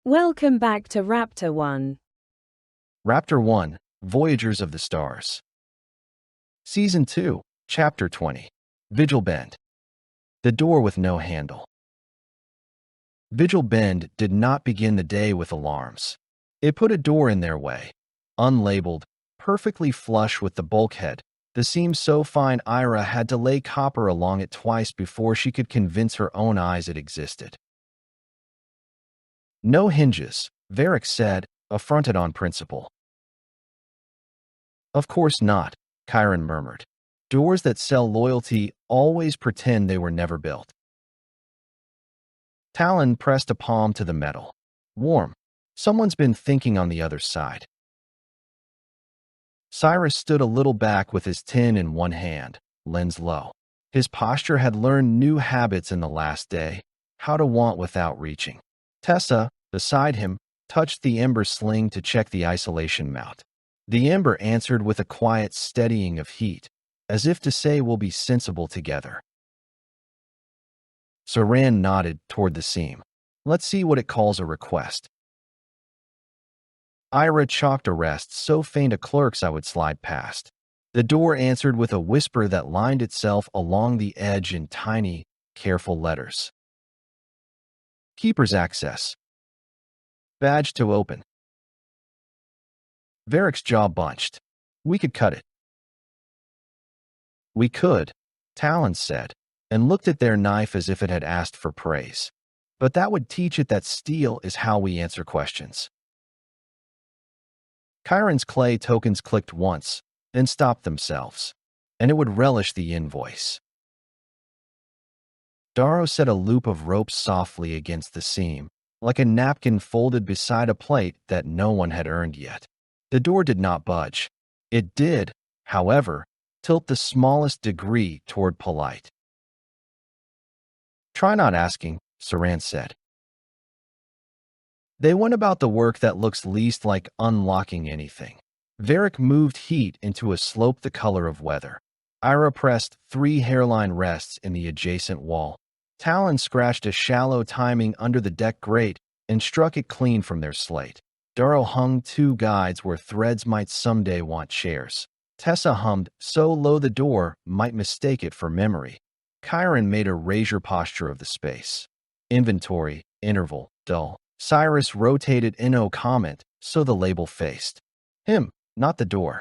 Welcome back to Raptor-One. Raptor-One, Voyagers of the Stars. Season 2, Chapter 20. Vigil Bend. The door with no handle. Vigil Bend did not begin the day with alarms. It put a door in their way. Unlabeled, perfectly flush with the bulkhead, the seam so fine Ira had to lay copper along it twice before she could convince her own eyes it existed. No hinges, Varric said, affronted on principle. Of course not, Chiron murmured. Doors that sell loyalty always pretend they were never built. Talon pressed a palm to the metal. Warm. Someone's been thinking on the other side. Cyrus stood a little back with his tin in one hand, lens low. His posture had learned new habits in the last day, how to want without reaching. Tessa, beside him, touched the ember sling to check the isolation mount. The ember answered with a quiet steadying of heat, as if to say we'll be sensible together. Saran nodded toward the seam. Let's see what it calls a request. Ira chalked a rest so faint a clerk's I would slide past. The door answered with a whisper that lined itself along the edge in tiny, careful letters. Keeper's access. Badge to open. Varric's jaw bunched. We could cut it. We could, Talon said, and looked at their knife as if it had asked for praise. But that would teach it that steel is how we answer questions. Chiron's clay tokens clicked once, then stopped themselves, and it would relish the invoice. Darrow set a loop of rope softly against the seam, like a napkin folded beside a plate that no one had earned yet. The door did not budge. It did, however, tilt the smallest degree toward polite. Try not asking, Saran said. They went about the work that looks least like unlocking anything. Varric moved heat into a slope the color of weather. Ira pressed 3 hairline rests in the adjacent wall. Talon scratched a shallow timing under the deck grate and struck it clean from their slate. Darrow hung 2 guides where threads might someday want chairs. Tessa hummed so low the door might mistake it for memory. Chiron made a razor posture of the space. Inventory, interval, dull. Cyrus rotated no comment so the label faced him, not the door.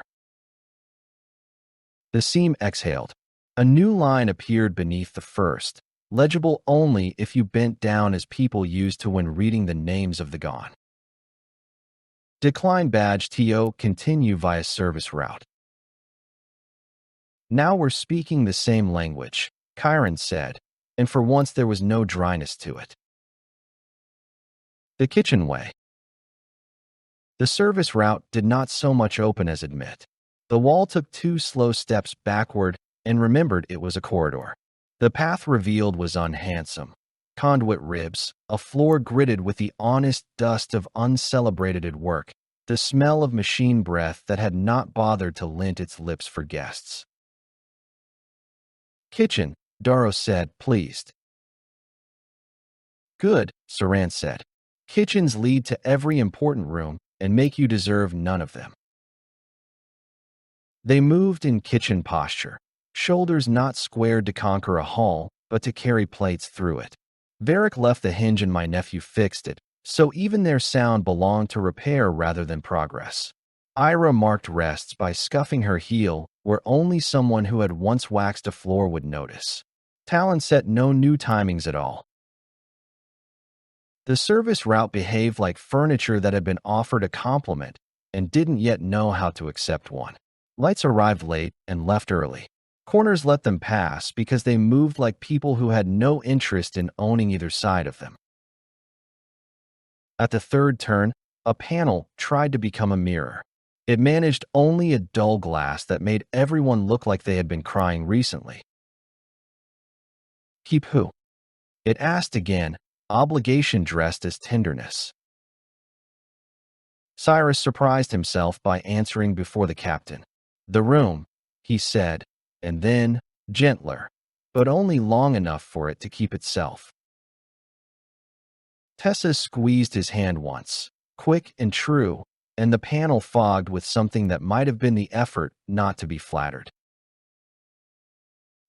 The seam exhaled. A new line appeared beneath the first, legible only if you bent down as people used to when reading the names of the gone. Decline badge TO continue via service route. Now we're speaking the same language, Chiron said, and for once there was no dryness to it. The kitchenway. The service route did not so much open as admit. The wall took 2 slow steps backward and remembered it was a corridor. The path revealed was unhandsome. Conduit ribs, a floor gritted with the honest dust of uncelebrated work, the smell of machine breath that had not bothered to lint its lips for guests. Kitchen, Darrow said, pleased. Good, Saran said. Kitchens lead to every important room and make you deserve none of them. They moved in kitchen posture, shoulders not squared to conquer a hall, but to carry plates through it. Varric left the hinge and my nephew fixed it, so even their sound belonged to repair rather than progress. Ira marked rests by scuffing her heel where only someone who had once waxed a floor would notice. Talon set no new timings at all. The service route behaved like furniture that had been offered a compliment and didn't yet know how to accept one. Lights arrived late and left early. Corners let them pass because they moved like people who had no interest in owning either side of them. At the third turn, a panel tried to become a mirror. It managed only a dull glass that made everyone look like they had been crying recently. Keep who? It asked again, obligation dressed as tenderness. Cyrus surprised himself by answering before the captain. The room, he said, and then, gentler, but only long enough for it to keep itself. Tessa squeezed his hand once, quick and true, and the panel fogged with something that might have been the effort not to be flattered.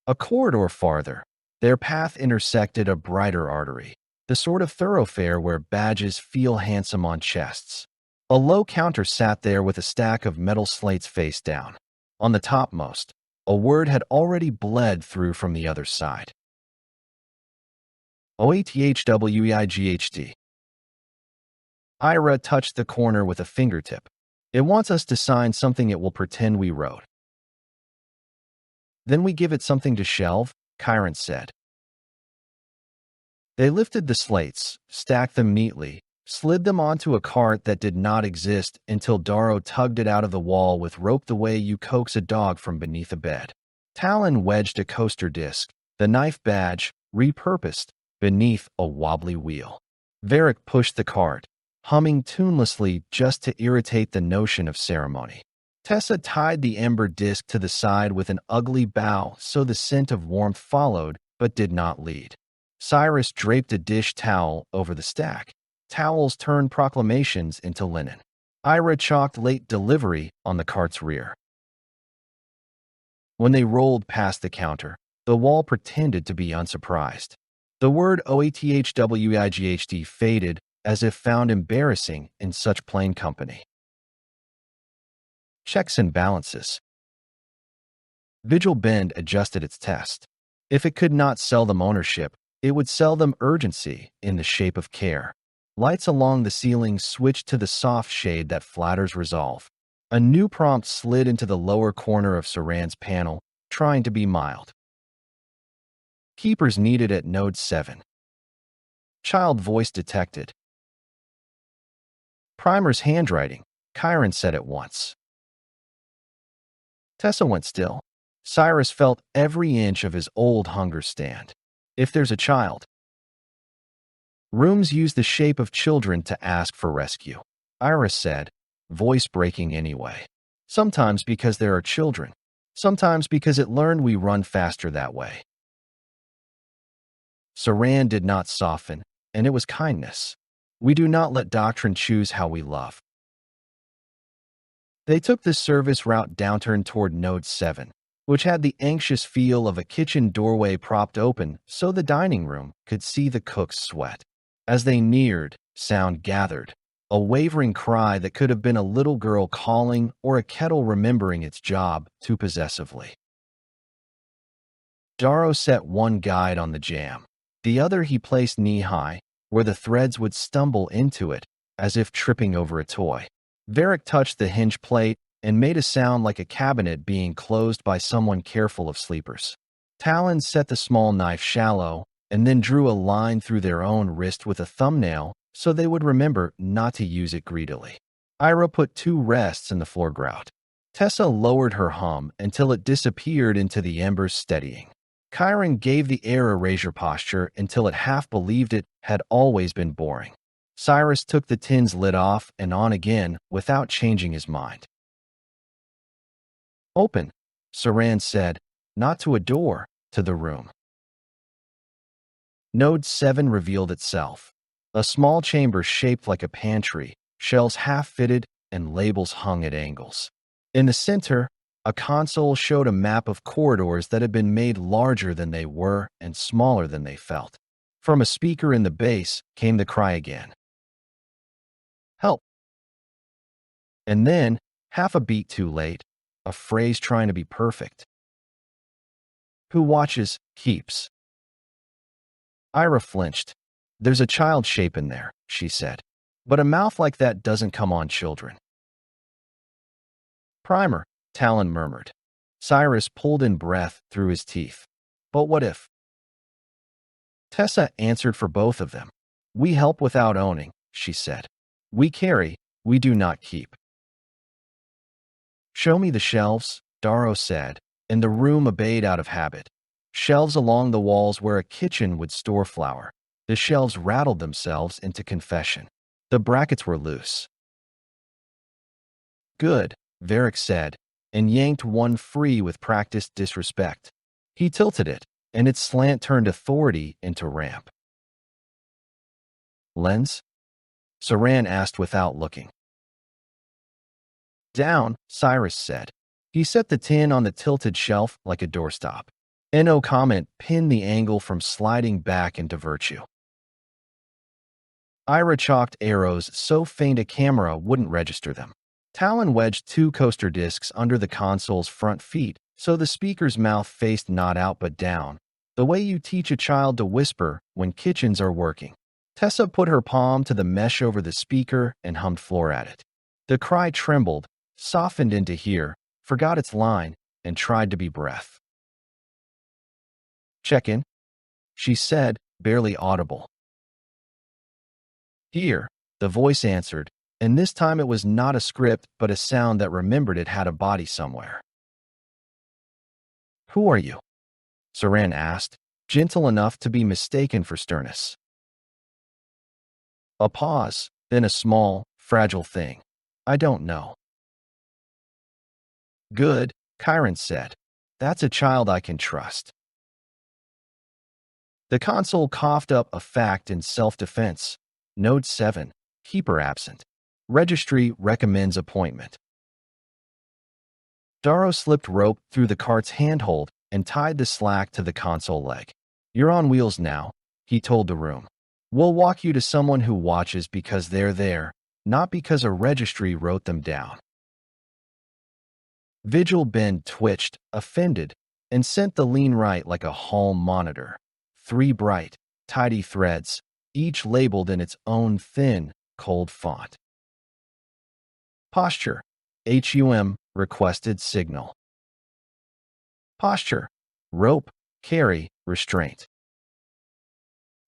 A corridor farther, their path intersected a brighter artery, the sort of thoroughfare where badges feel handsome on chests. A low counter sat there with a stack of metal slates face down. On the topmost, a word had already bled through from the other side. OATHWEIGHT. Ira touched the corner with a fingertip. It wants us to sign something it will pretend we wrote. Then we give it something to shelve, Kyron said. They lifted the slates, stacked them neatly, slid them onto a cart that did not exist until Darrow tugged it out of the wall with rope the way you coax a dog from beneath a bed. Talon wedged a coaster disc, the knife badge, repurposed, beneath a wobbly wheel. Varric pushed the cart, humming tunelessly just to irritate the notion of ceremony. Tessa tied the ember disc to the side with an ugly bow so the scent of warmth followed but did not lead. Cyrus draped a dish towel over the stack. Towels turned proclamations into linen. Ira chalked late delivery on the cart's rear. When they rolled past the counter, the wall pretended to be unsurprised. The word OATHWEIGHT faded as if found embarrassing in such plain company. Checks and balances. Vigil Bend adjusted its test. If it could not sell them ownership, it would sell them urgency in the shape of care. Lights along the ceiling switched to the soft shade that flatters resolve. A new prompt slid into the lower corner of Saran's panel, trying to be mild. Keepers needed at node 7. Child voice detected. Primer's handwriting, Kyron said at once. Tessa went still. Cyrus felt every inch of his old hunger stand. If there's a child. Rooms use the shape of children to ask for rescue, Iris said, voice breaking anyway. Sometimes because there are children. Sometimes because it learned we run faster that way. Saran did not soften, and it was kindness. We do not let doctrine choose how we love. They took the service route downturn toward Node 7, which had the anxious feel of a kitchen doorway propped open so the dining room could see the cook's sweat. As they neared, sound gathered, a wavering cry that could have been a little girl calling or a kettle remembering its job too possessively. Darrow set one guide on the jam. The other he placed knee-high, where the threads would stumble into it, as if tripping over a toy. Varric touched the hinge plate and made a sound like a cabinet being closed by someone careful of sleepers. Talon set the small knife shallow, and then drew a line through their own wrist with a thumbnail so they would remember not to use it greedily. Ira put 2 rests in the floor grout. Tessa lowered her hum until it disappeared into the embers steadying. Kyron gave the air erasure posture until it half believed it had always been boring. Cyrus took the tin's lid off and on again without changing his mind. Open, Saran said, not to a door, to the room. Node 7 revealed itself. A small chamber shaped like a pantry, shelves half-fitted and labels hung at angles. In the center, a console showed a map of corridors that had been made larger than they were and smaller than they felt. From a speaker in the base came the cry again. Help! And then, half a beat too late, a phrase trying to be perfect. Who watches, keeps. Ira flinched. There's a child shape in there, she said. But a mouth like that doesn't come on children. Primer, Talon murmured. Cyrus pulled in breath through his teeth. But what if? Tessa answered for both of them. We help without owning, she said. We carry, we do not keep. Show me the shelves, Darrow said, and the room obeyed out of habit. Shelves along the walls where a kitchen would store flour. The shelves rattled themselves into confession. The brackets were loose. Good, Varric said, and yanked one free with practiced disrespect. He tilted it, and its slant turned authority into ramp. Lens? Saran asked without looking. Down, Cyrus said. He set the tin on the tilted shelf like a doorstop. No comment pinned the angle from sliding back into virtue. Ira chalked arrows so faint a camera wouldn't register them. Talon wedged 2 coaster discs under the console's front feet so the speaker's mouth faced not out but down, the way you teach a child to whisper when kitchens are working. Tessa put her palm to the mesh over the speaker and hummed floor at it. The cry trembled, softened into hear, forgot its line, and tried to be breath. Check in, she said, barely audible. Here, the voice answered, and this time it was not a script but a sound that remembered it had a body somewhere. Who are you? Saran asked, gentle enough to be mistaken for sternness. A pause, then a small, fragile thing. I don't know. Good, Chiron said. That's a child I can trust. The console coughed up a fact in self-defense. Node 7, keeper absent. Registry recommends appointment. Darrow slipped rope through the cart's handhold and tied the slack to the console leg. You're on wheels now, he told the room. We'll walk you to someone who watches because they're there, not because a registry wrote them down. Vigil Ben twitched, offended, and sent the lean right like a hall monitor. 3 bright, tidy threads, each labeled in its own thin, cold font. Posture. HUM, requested signal. Posture. Rope, carry, restraint.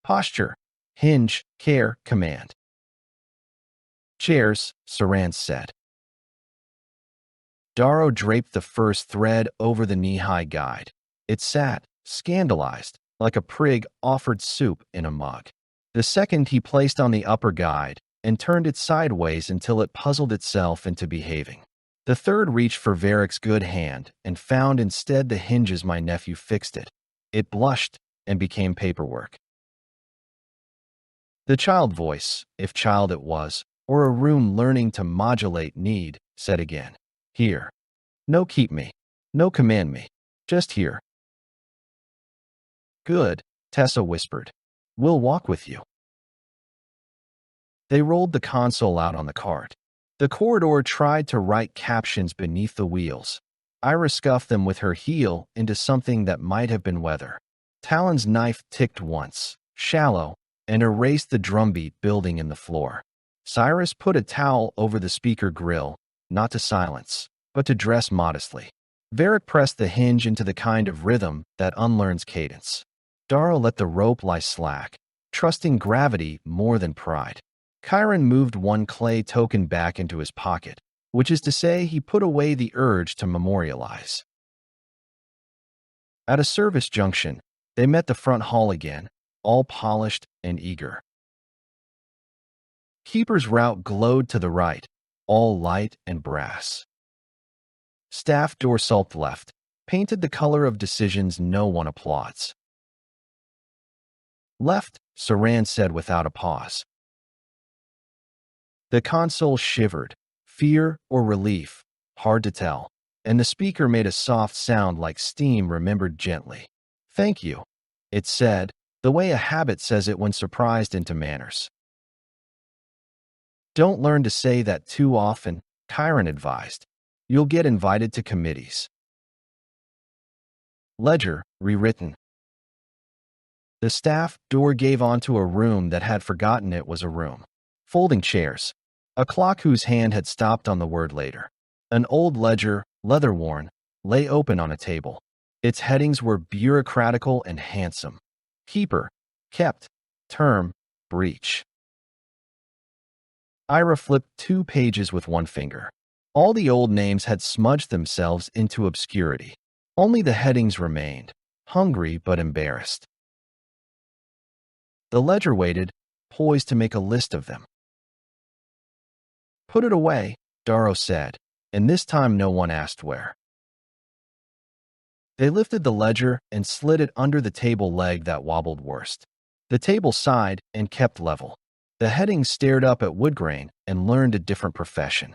Posture. Hinge, care, command. Chairs, Saran said. Darrow draped the first thread over the knee-high guide. It sat, scandalized, like a prig offered soup in a mug. The second he placed on the upper guide and turned it sideways until it puzzled itself into behaving. The third reached for Varric's good hand and found instead the hinges my nephew fixed it. It blushed and became paperwork. The child voice, if child it was, or a room learning to modulate need, said again. Here. No keep me. No command me. Just here. Good, Tessa whispered. We'll walk with you. They rolled the console out on the cart. The corridor tried to write captions beneath the wheels. Ira scuffed them with her heel into something that might have been weather. Talon's knife ticked once, shallow, and erased the drumbeat building in the floor. Cyrus put a towel over the speaker grill, not to silence, but to dress modestly. Varric pressed the hinge into the kind of rhythm that unlearns cadence. Darrow let the rope lie slack, trusting gravity more than pride. Chiron moved 1 clay token back into his pocket, which is to say he put away the urge to memorialize. At a service junction, they met the front hall again, all polished and eager. Keeper's route glowed to the right, all light and brass. Staff door sulked left, painted the color of decisions no one applauds. Left, Saran said without a pause. The console shivered, fear or relief, hard to tell, and the speaker made a soft sound like steam remembered gently. Thank you, it said, the way a habit says it when surprised into manners. Don't learn to say that too often, Chiron advised. You'll get invited to committees. Ledger, rewritten. The staff door gave onto a room that had forgotten it was a room. Folding chairs. A clock whose hand had stopped on the word later. An old ledger, leather-worn, lay open on a table. Its headings were bureaucratical and handsome. Keeper, kept, term, breach. Ira flipped 2 pages with 1 finger. All the old names had smudged themselves into obscurity. Only the headings remained, hungry but embarrassed. The ledger waited, poised to make a list of them. Put it away, Darrow said, and this time no one asked where. They lifted the ledger and slid it under the table leg that wobbled worst. The table sighed and kept level. The heading stared up at Woodgrain and learned a different profession.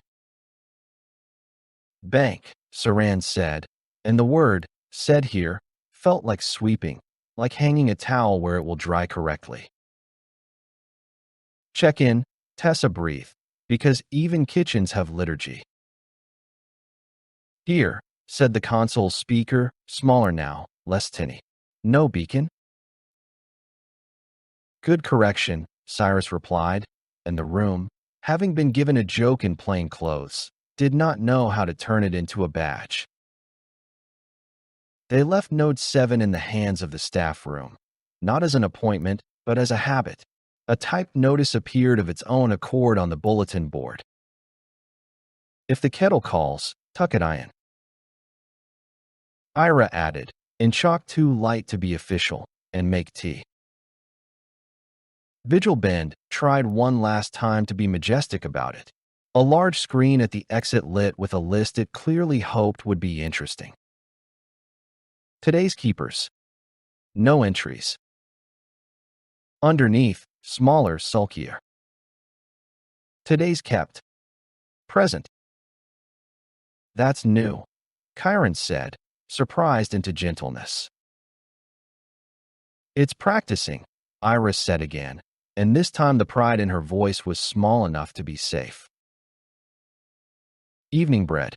Bank, Saran said, and the word, said here, felt like sweeping, like hanging a towel where it will dry correctly. Check in, Tessa breathed, because even kitchens have liturgy. Here, said the console speaker, smaller now, less tinny. No beacon? Good correction, Cyrus replied, and the room, having been given a joke in plain clothes, did not know how to turn it into a badge. They left Node 7 in the hands of the staff room, not as an appointment, but as a habit. A typed notice appeared of its own accord on the bulletin board. If the kettle calls, tuck it in. Ira added, in chalk too light to be official, and make tea. Vigil Bend tried one last time to be majestic about it. A large screen at the exit lit with a list it clearly hoped would be interesting. Today's keepers. No entries. Underneath, smaller, sulkier. Today's kept. Present. That's new, Chiron said, surprised into gentleness. It's practicing, Iris said again, and this time the pride in her voice was small enough to be safe. Evening bread.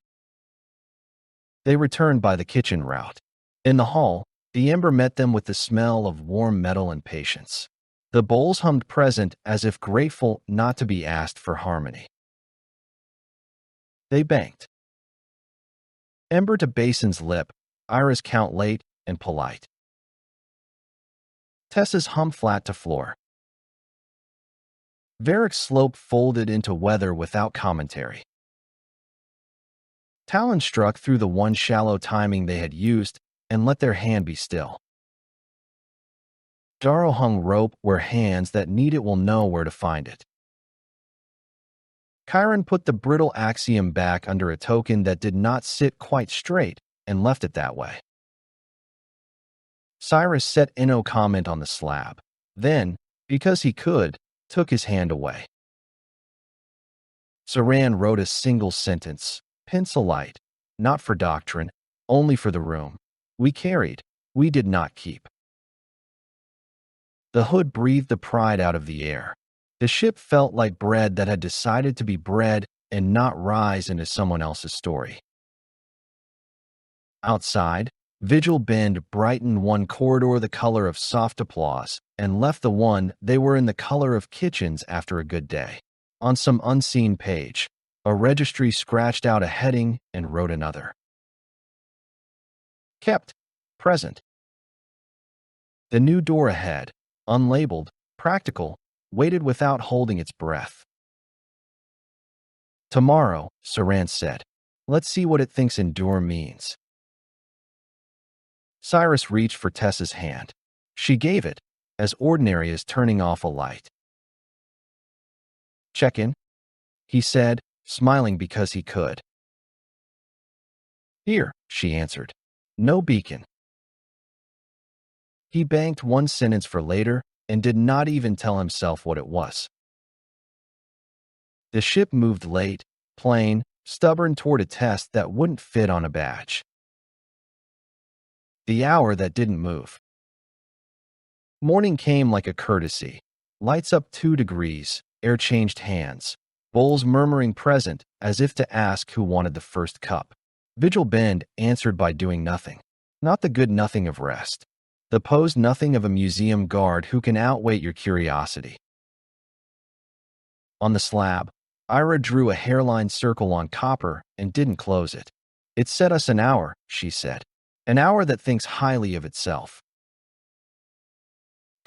They returned by the kitchen route. In the hall, the ember met them with the smell of warm metal and patience. The bowls hummed present as if grateful not to be asked for harmony. They banked. Ember to basin's lip, Ira's count late and polite. Tessa's hum flat to floor. Varric's slope folded into weather without commentary. Talon struck through the one shallow timing they had used and let their hand be still. Darrow hung rope where hands that need it will know where to find it. Chiron put the brittle axiom back under a token that did not sit quite straight and left it that way. Cyrus set no comment on the slab, then, because he could, took his hand away. Saran wrote a single sentence, pencil light, not for doctrine, only for the room. We carried, we did not keep. The hood breathed the pride out of the air. The ship felt like bread that had decided to be bread and not rise into someone else's story. Outside, Vigil Bend brightened one corridor the color of soft applause and left the one they were in the color of kitchens after a good day. On some unseen page, a registry scratched out a heading and wrote another. Kept. Present. The new door ahead, unlabeled, practical, waited without holding its breath. Tomorrow, Saran said. Let's see what it thinks endure means. Cyrus reached for Tessa's hand. She gave it, as ordinary as turning off a light. Check in? He said, smiling because he could. Here, she answered. No beacon. He banked one sentence for later and did not even tell himself what it was. The ship moved late, plain, stubborn toward a test that wouldn't fit on a badge. The hour that didn't move. Morning came like a courtesy. Lights up 2 degrees, air changed hands, bowls murmuring present as if to ask who wanted the first cup. Vigil Bend answered by doing nothing. Not the good nothing of rest. The posed nothing of a museum guard who can outweigh your curiosity. On the slab, Ira drew a hairline circle on copper and didn't close it. It set us an hour, she said. An hour that thinks highly of itself.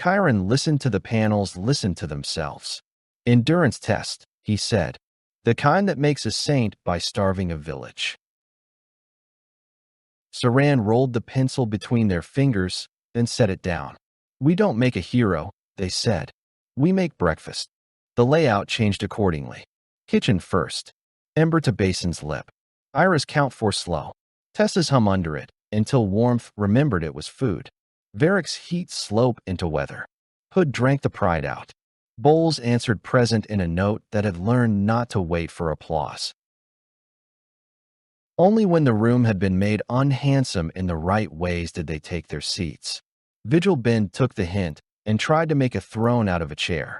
Chiron listened to the panels listen to themselves. Endurance test, he said. The kind that makes a saint by starving a village. Saran rolled the pencil between their fingers, then set it down. We don't make a hero, they said. We make breakfast. The layout changed accordingly. Kitchen first. Ember to basin's lip. Ira's count 4 slow. Tessa's hum under it, until warmth remembered it was food. Varric's heat slope into weather. Hood drank the pride out. Bowles answered present in a note that had learned not to wait for applause. Only when the room had been made unhandsome in the right ways did they take their seats. Vigil Ben took the hint and tried to make a throne out of a chair.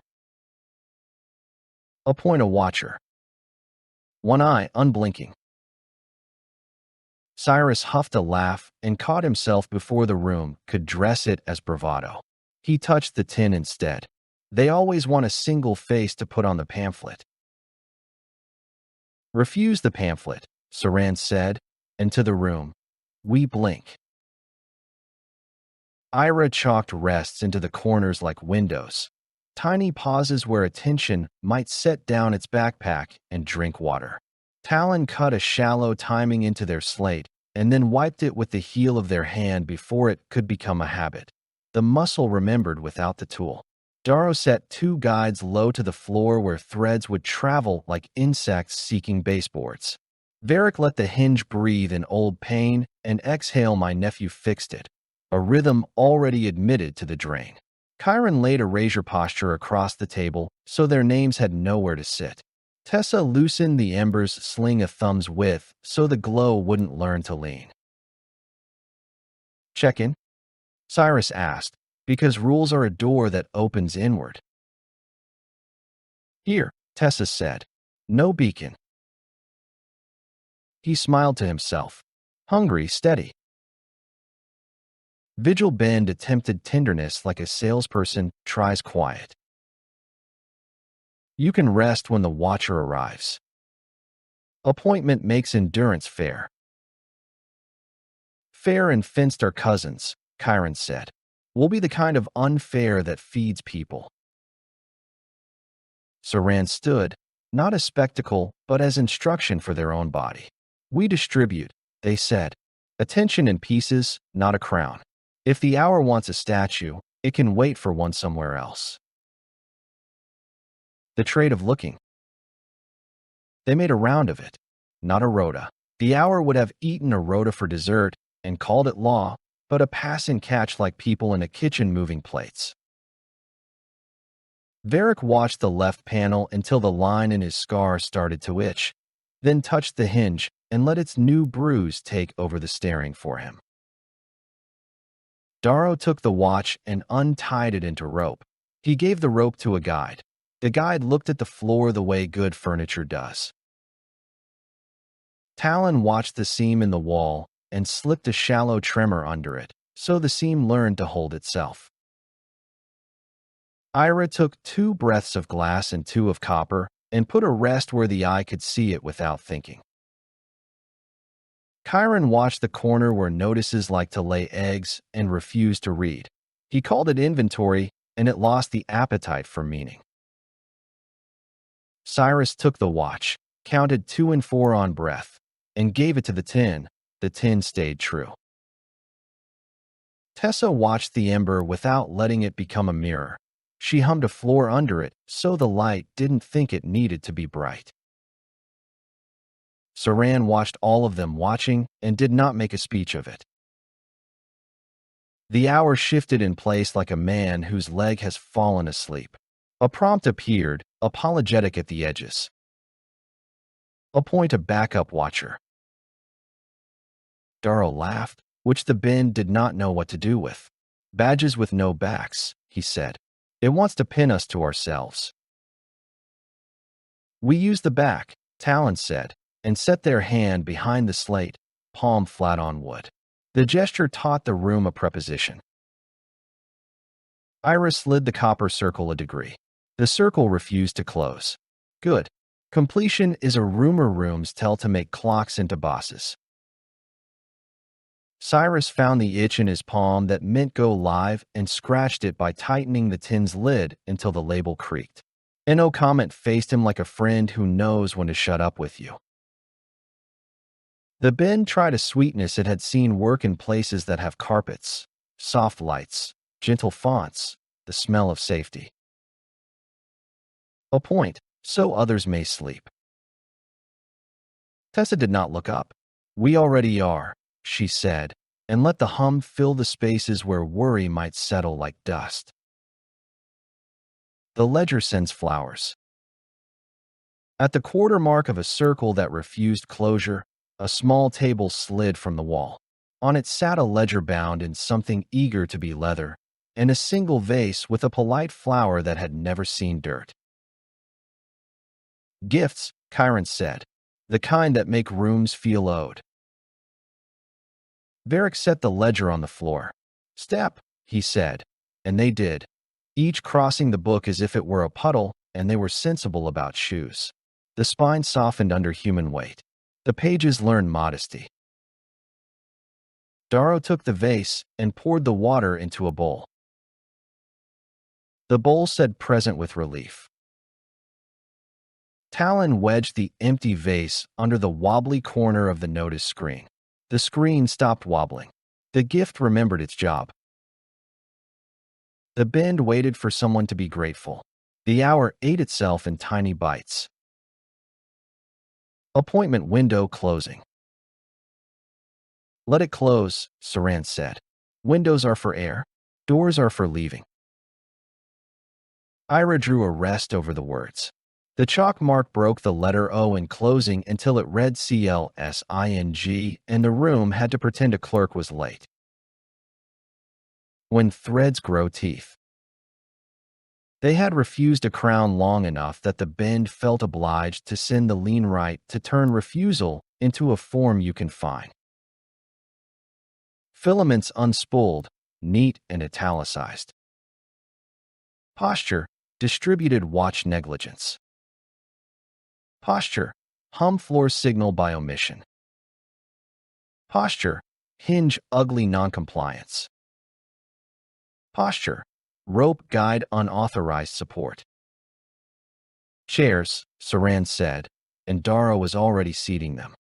Appoint a watcher. One eye unblinking. Cyrus huffed a laugh and caught himself before the room could dress it as bravado. He touched the tin instead. They always want a single face to put on the pamphlet. Refuse the pamphlet, Saran said, and to the room. We blink. Ira chalked rests into the corners like windows, tiny pauses where attention might set down its backpack and drink water. Talon cut a shallow timing into their slate and then wiped it with the heel of their hand before it could become a habit. The muscle remembered without the tool. Darrow set 2 guides low to the floor where threads would travel like insects seeking baseboards. Varric let the hinge breathe in old pain and exhale my nephew fixed it, a rhythm already admitted to the drain. Chiron laid a razor posture across the table so their names had nowhere to sit. Tessa loosened the embers sling a thumb's width so the glow wouldn't learn to lean. Check in? Cyrus asked, because rules are a door that opens inward. Here, Tessa said. No beacon. He smiled to himself. Hungry, steady. Vigil Ben attempted tenderness like a salesperson tries quiet. You can rest when the watcher arrives. Appointment makes endurance fair. Fair and fenced are cousins, Chiron said. We'll be the kind of unfair that feeds people. Saran stood, not as spectacle, but as instruction for their own body. We distribute, they said. Attention in pieces, not a crown. If the hour wants a statue, it can wait for one somewhere else. The trade of looking. They made a round of it, not a rota. The hour would have eaten a rota for dessert and called it law, but a pass and catch like people in a kitchen moving plates. Varric watched the left panel until the line in his scar started to itch, then touched the hinge and let its new bruise take over the staring for him. Darrow took the watch and untied it into rope. He gave the rope to a guide. The guide looked at the floor the way good furniture does. Talon watched the seam in the wall and slipped a shallow tremor under it, so the seam learned to hold itself. Ira took 2 breaths of glass and 2 of copper and put a rest where the eye could see it without thinking. Chiron watched the corner where notices like to lay eggs and refused to read. He called it inventory, and it lost the appetite for meaning. Cyrus took the watch, counted 2 and 4 on breath, and gave it to the tin. The tin stayed true. Tessa watched the ember without letting it become a mirror. She hummed a floor under it so the light didn't think it needed to be bright. Saran watched all of them watching and did not make a speech of it. The hour shifted in place like a man whose leg has fallen asleep. A prompt appeared, apologetic at the edges. Appoint a backup watcher. Darrow laughed, which the bin did not know what to do with. Badges with no backs, he said. It wants to pin us to ourselves. We use the back, Talon said, and set their hand behind the slate, palm flat on wood. The gesture taught the room a preposition. Iris slid the copper circle a degree. The circle refused to close. Good. Completion is a rumor rooms tell to make clocks into bosses. Cyrus found the itch in his palm that meant go live and scratched it by tightening the tin's lid until the label creaked. No comment faced him like a friend who knows when to shut up with you. The bin tried a sweetness it had seen work in places that have carpets, soft lights, gentle fonts, the smell of safety. A point, so others may sleep. Tessa did not look up. We already are, she said, and let the hum fill the spaces where worry might settle like dust. The ledger sends flowers. At the quarter mark of a circle that refused closure, a small table slid from the wall. On it sat a ledger bound in something eager to be leather, and a single vase with a polite flower that had never seen dirt. Gifts, Chiron said, the kind that make rooms feel owed. Varric set the ledger on the floor. Step, he said, and they did, each crossing the book as if it were a puddle, and they were sensible about shoes. The spine softened under human weight. The pages learned modesty. Darrow took the vase and poured the water into a bowl. The bowl said present with relief. Talon wedged the empty vase under the wobbly corner of the notice screen. The screen stopped wobbling. The gift remembered its job. The bend waited for someone to be grateful. The hour ate itself in tiny bites. Appointment window closing. Let it close, Saran said. Windows are for air. Doors are for leaving. Ira drew a rest over the words. The chalk mark broke the letter O in closing until it read CLSING, and the room had to pretend a clerk was late. When threads grow teeth. They had refused a crown long enough that the bend felt obliged to send the lean right to turn refusal into a form you can find. Filaments unspooled, neat and italicized. Posture, distributed watch negligence. Posture, hum floor signal by omission. Posture, hinge ugly noncompliance. Posture, rope guide unauthorized support. Chairs, Saran said, and Darrow was already seating them.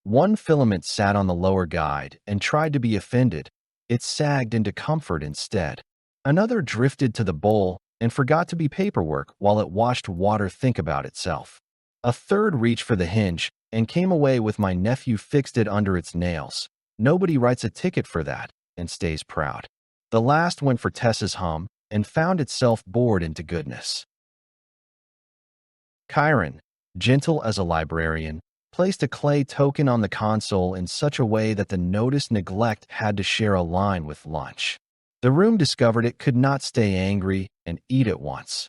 One filament sat on the lower guide and tried to be offended. It sagged into comfort instead. Another drifted to the bowl and forgot to be paperwork while it watched water think about itself. A third reached for the hinge and came away with my nephew fixed it under its nails. Nobody writes a ticket for that and stays proud. The last went for Tessa's hum and found itself bored into goodness. Chiron, gentle as a librarian, placed a clay token on the console in such a way that the noticed neglect had to share a line with lunch. The room discovered it could not stay angry and eat at once.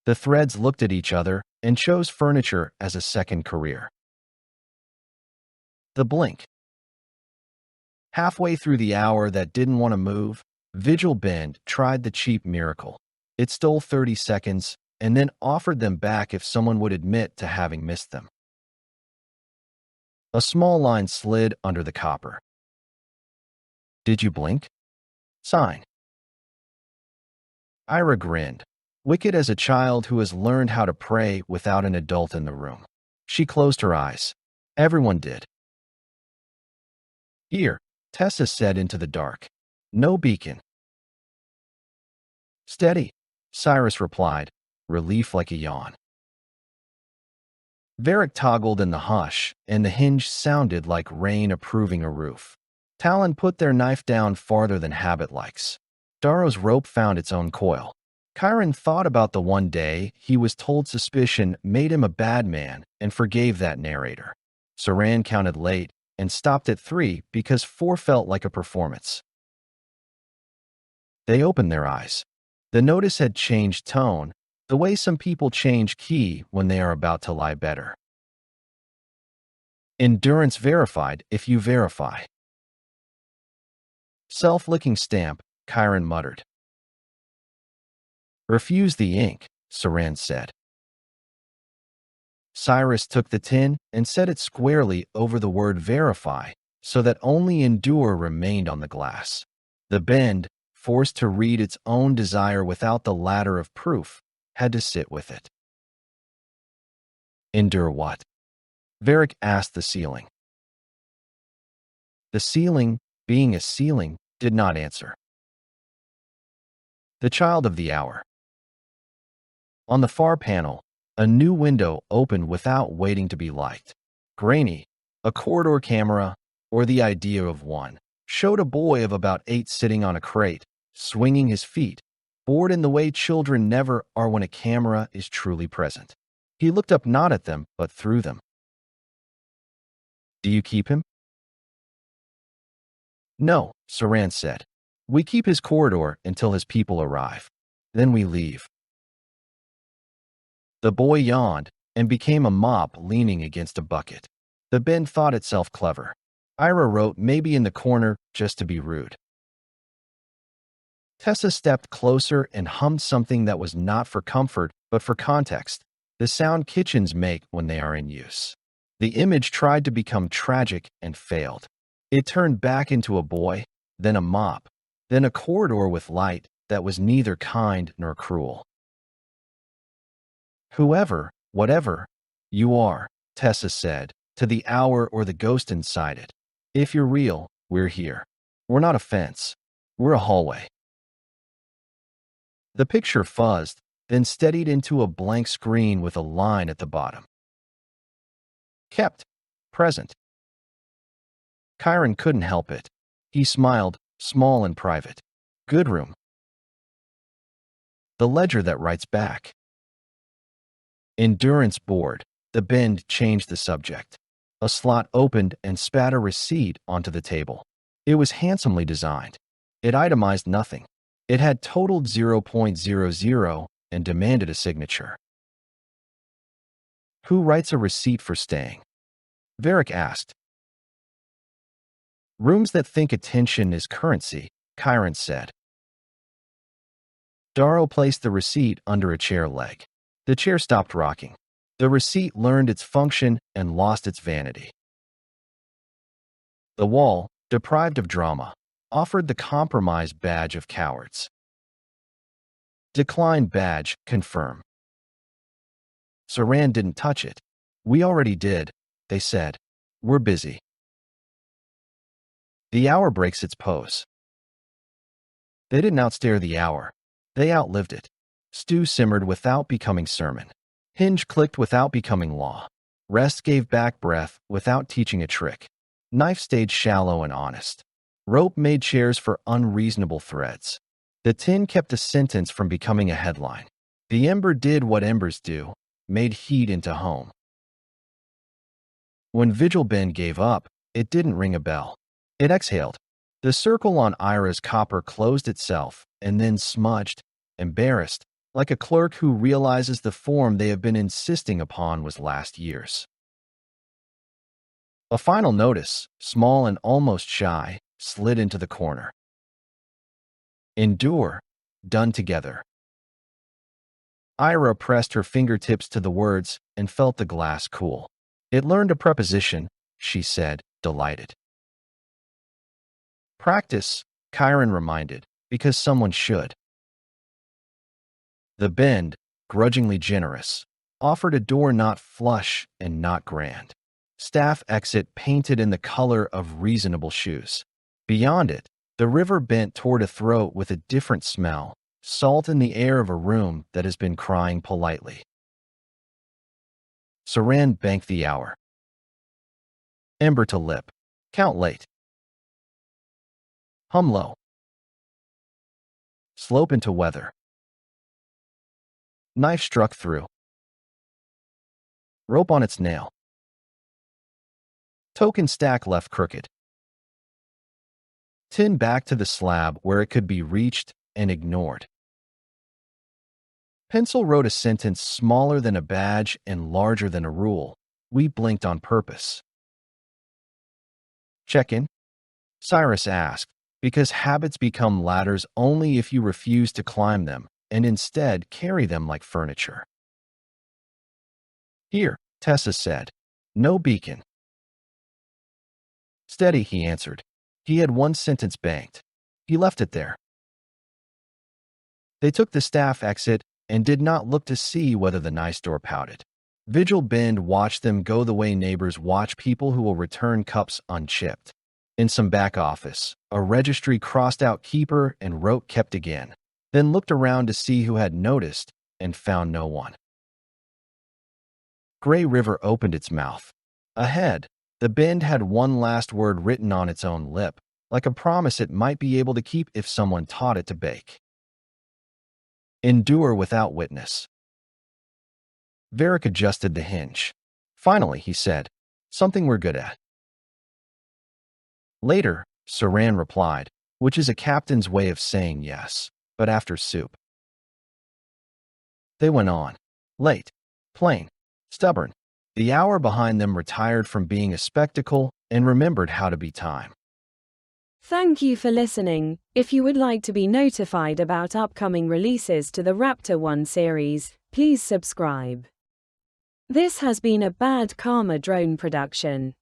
The threads looked at each other and chose furniture as a second career. The blink. Halfway through the hour that didn't want to move, Vigil Bend tried the cheap miracle. It stole 30 seconds and then offered them back if someone would admit to having missed them. A small line slid under the copper. Did you blink? Sign. Ira grinned, wicked as a child who has learned how to pray without an adult in the room. She closed her eyes. Everyone did. Here, Tessa said into the dark. No beacon. Steady, Cyrus replied, relief like a yawn. Varric toggled in the hush, and the hinge sounded like rain approving a roof. Talon put their knife down farther than habit likes. Darrow's rope found its own coil. Chiron thought about the one day he was told suspicion made him a bad man and forgave that narrator. Saran counted late and stopped at 3 because 4 felt like a performance. They opened their eyes. The notice had changed tone, the way some people change key when they are about to lie better. Endurance verified if you verify. Self-licking stamp, Chiron muttered. Refuse the ink, Saran said. Cyrus took the tin and set it squarely over the word verify so that only endure remained on the glass. The bend, forced to read its own desire without the ladder of proof, had to sit with it. Endure what? Varric asked the ceiling. The ceiling, being a ceiling, did not answer. The child of the hour. On the far panel, a new window opened without waiting to be liked. Grainy, a corridor camera, or the idea of one, showed a boy of about 8 sitting on a crate, swinging his feet, bored in the way children never are when a camera is truly present. He looked up not at them, but through them. Do you keep him? No, Saran said. We keep his corridor until his people arrive. Then we leave. The boy yawned and became a mop leaning against a bucket. The bin thought itself clever. Ira wrote maybe in the corner just to be rude. Tessa stepped closer and hummed something that was not for comfort, but for context, the sound kitchens make when they are in use. The image tried to become tragic and failed. It turned back into a boy, then a mop, then a corridor with light that was neither kind nor cruel. Whoever, whatever you are, Tessa said, to the hour or the ghost inside it. If you're real, we're here. We're not a fence. We're a hallway. The picture fuzzed, then steadied into a blank screen with a line at the bottom. Kept. Present. Chiron couldn't help it. He smiled, small and private. Good room. The ledger that writes back. Endurance board. The bend changed the subject. A slot opened and spat a receipt onto the table. It was handsomely designed. It itemized nothing. It had totaled 0.00 and demanded a signature. Who writes a receipt for staying? Varric asked. Rooms that think attention is currency, Chiron said. Darrow placed the receipt under a chair leg. The chair stopped rocking. The receipt learned its function and lost its vanity. The wall, deprived of drama, offered the compromise badge of cowards. Decline badge, confirm. Saran didn't touch it. We already did, they said. We're busy. The hour breaks its pose. They didn't outstare the hour. They outlived it. Stew simmered without becoming sermon. Hinge clicked without becoming law. Rest gave back breath without teaching a trick. Knife stayed shallow and honest. Rope made chairs for unreasonable threads. The tin kept a sentence from becoming a headline. The ember did what embers do, made heat into home. When Vigil Ben gave up, it didn't ring a bell. It exhaled. The circle on Ira's copper closed itself and then smudged, embarrassed, like a clerk who realizes the form they have been insisting upon was last year's. A final notice, small and almost shy, slid into the corner. Endure, done together. Ira pressed her fingertips to the words and felt the glass cool. It learned a preposition, she said, delighted. Practice, Chiron reminded, because someone should. The bend, grudgingly generous, offered a door not flush and not grand. Staff exit painted in the color of reasonable shoes. Beyond it, the river bent toward a throat with a different smell, salt in the air of a room that has been crying politely. Saran banked the hour. Ember to lip. Count late. Hum low. Slope into weather. Knife struck through. Rope on its nail. Token stack left crooked. Tin back to the slab where it could be reached and ignored. Pencil wrote a sentence smaller than a badge and larger than a rule. We blinked on purpose. Check-in? Cyrus asked, because habits become ladders only if you refuse to climb them and instead carry them like furniture. Here, Tessa said. No beacon. Steady, he answered. He had one sentence banked. He left it there. They took the staff exit and did not look to see whether the nice door pouted. Vigil Bend watched them go the way neighbors watch people who will return cups unchipped. In some back office, a registry crossed out keeper and wrote kept again, then looked around to see who had noticed and found no one. Gray River opened its mouth. Ahead, the bend had one last word written on its own lip, like a promise it might be able to keep if someone taught it to bake. Endure without witness. Varric adjusted the hinge. Finally, he said, something we're good at. Later, Saran replied, which is a captain's way of saying yes, but after soup. They went on. Late, plain, stubborn. The hour behind them retired from being a spectacle and remembered how to be time. Thank you for listening. If you would like to be notified about upcoming releases to the Raptor-One series, please subscribe. This has been a Bad Karma Drone production.